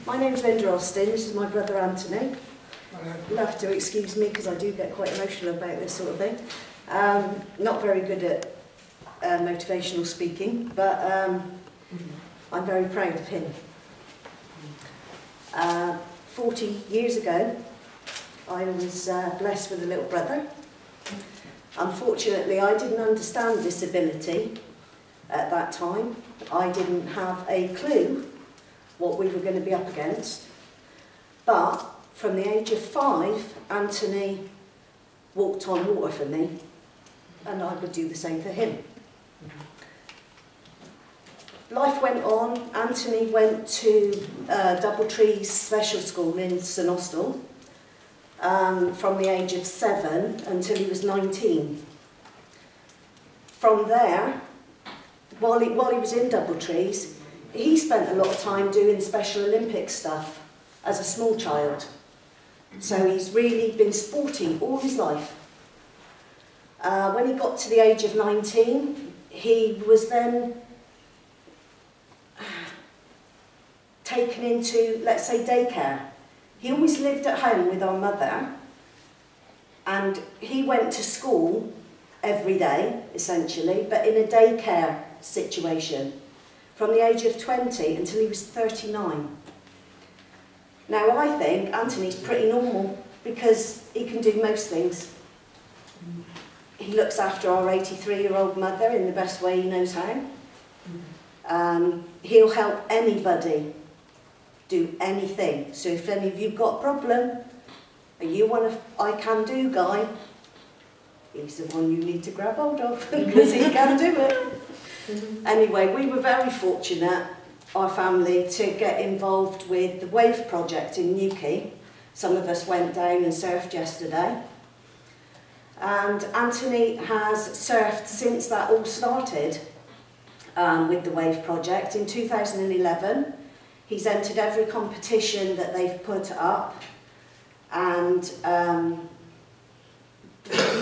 My name's Linda Austin, this is my brother Anthony. You'll have to excuse me because I do get quite emotional about this sort of thing. Not very good at motivational speaking, but I'm very proud of him. 40 years ago, I was blessed with a little brother. Unfortunately, I didn't understand disability at that time. I didn't have a clue what we were going to be up against. But from the age of 5, Anthony walked on water for me, and I would do the same for him. Life went on. Anthony went to Doubletrees Special School in St Austell from the age of 7 until he was 19. From there, while he was in Doubletrees, he spent a lot of time doing Special Olympics stuff as a small child. So he's really been sporty all his life. When he got to the age of 19, he was then taken into, let's say, daycare. He always lived at home with our mother, and he went to school every day, essentially, but in a daycare situation, from the age of 20 until he was 39. Now, I think Anthony's pretty normal because he can do most things. He looks after our 83-year-old mother in the best way he knows how. He'll help anybody do anything. So if any of you've got a problem, and you want a I can do guy, he's the one you need to grab hold of because he can do it. Anyway, we were very fortunate, our family, to get involved with the WAVE project in Newquay. Some of us went down and surfed yesterday. And Anthony has surfed since that all started with the WAVE project. In 2011, he's entered every competition that they've put up and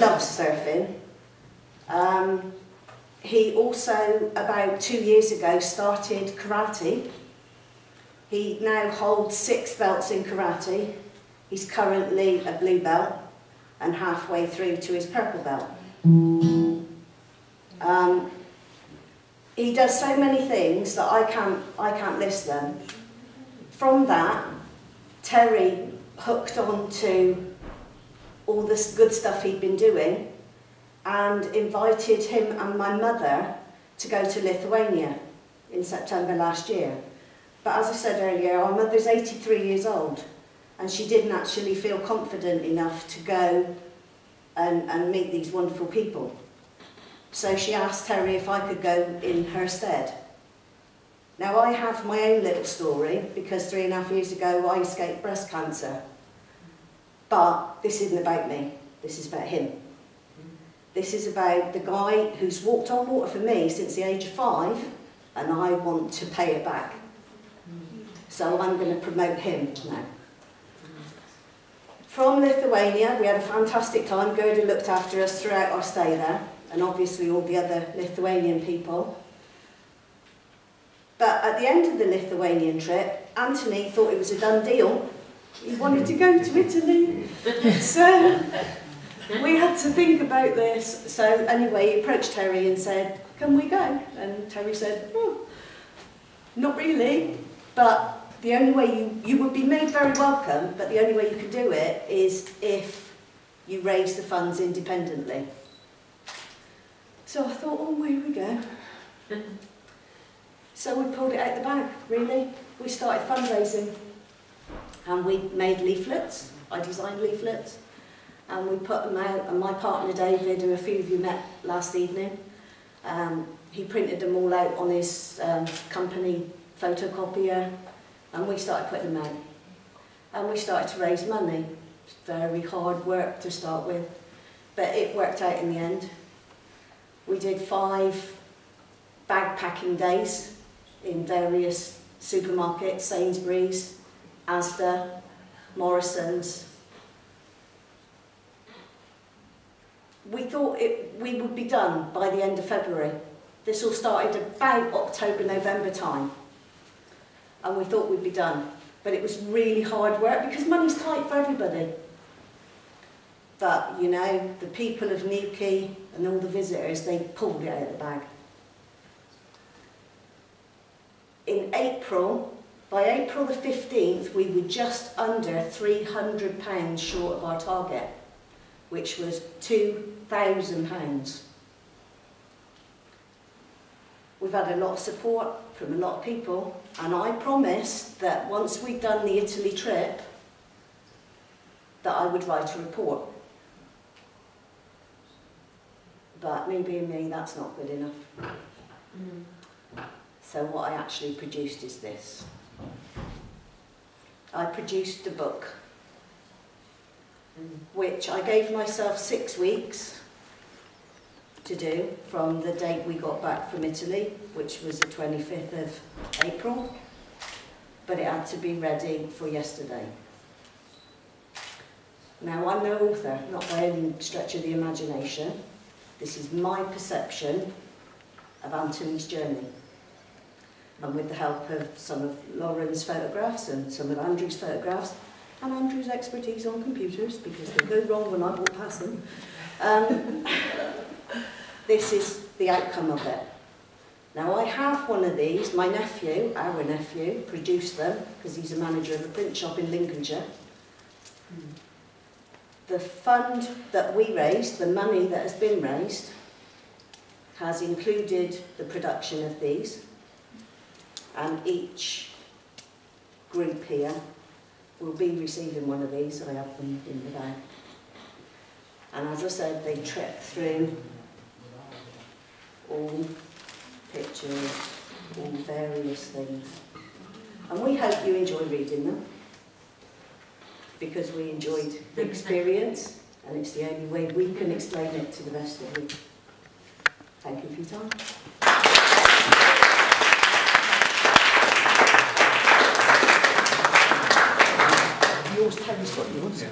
loves surfing. He also, about 2 years ago, started karate. He now holds 6 belts in karate. He's currently a blue belt and halfway through to his purple belt. He does so many things that I can't list them. From that, Terry hooked on to all this good stuff he'd been doing and invited him and my mother to go to Lithuania in September last year. But as I said earlier, our mother's 83 years old and she didn't actually feel confident enough to go and meet these wonderful people. So she asked Terry if I could go in her stead. Now, I have my own little story because 3.5 years ago I escaped breast cancer. But this isn't about me, this is about him. This is about the guy who's walked on water for me since the age of 5, and I want to pay it back. So I'm going to promote him now. From Lithuania, we had a fantastic time. Gerda looked after us throughout our stay there, and obviously all the other Lithuanian people. But at the end of the Lithuanian trip, Anthony thought it was a done deal. He wanted to go to Italy. So we had to think about this. So anyway, he approached Terry and said, "Can we go?" And Terry said, "Oh, not really, but the only way you would be made very welcome, but the only way you can do it is if you raise the funds independently." So I thought, oh, here we go. So we pulled it out the bag, really. We started fundraising and we made leaflets. I designed leaflets and we put them out, and my partner David, who a few of you met last evening, he printed them all out on his company photocopier, and we started putting them out. And we started to raise money. It's very hard work to start with, but it worked out in the end. We did 5 bag packing days in various supermarkets, Sainsbury's, Asda, Morrison's. We thought we would be done by the end of February. This all started about October, November time. And we thought we'd be done. But it was really hard work because money's tight for everybody. But, you know, the people of Newquay and all the visitors, they pulled it out of the bag. In April, by April the 15th, we were just under £300 short of our target, which was £2,000. We've had a lot of support from a lot of people, and I promised that once we'd done the Italy trip, that I would write a report. But me being me, that's not good enough. So what I actually produced is this. I produced a book, which I gave myself 6 weeks to do from the date we got back from Italy, which was the 25th of April, but it had to be ready for yesterday. Now, I'm no author, not by any stretch of the imagination. This is my perception of Anthony's journey. And with the help of some of Lauren's photographs and some of Andrew's photographs, and Andrew's expertise on computers, because they go wrong when I walk past them, this is the outcome of it. Now, I have one of these. My nephew, our nephew, produced them, because he's a manager of a print shop in Lincolnshire. The fund that we raised, the money that has been raised, has included the production of these, and each group here will be receiving one of these. I have them in the bag. And as I said, they trip through all pictures, all various things. And we hope you enjoy reading them, because we enjoyed the experience, and it's the only way we can explain it to the rest of you. Thank you for your time. Yours, Terry's got yours.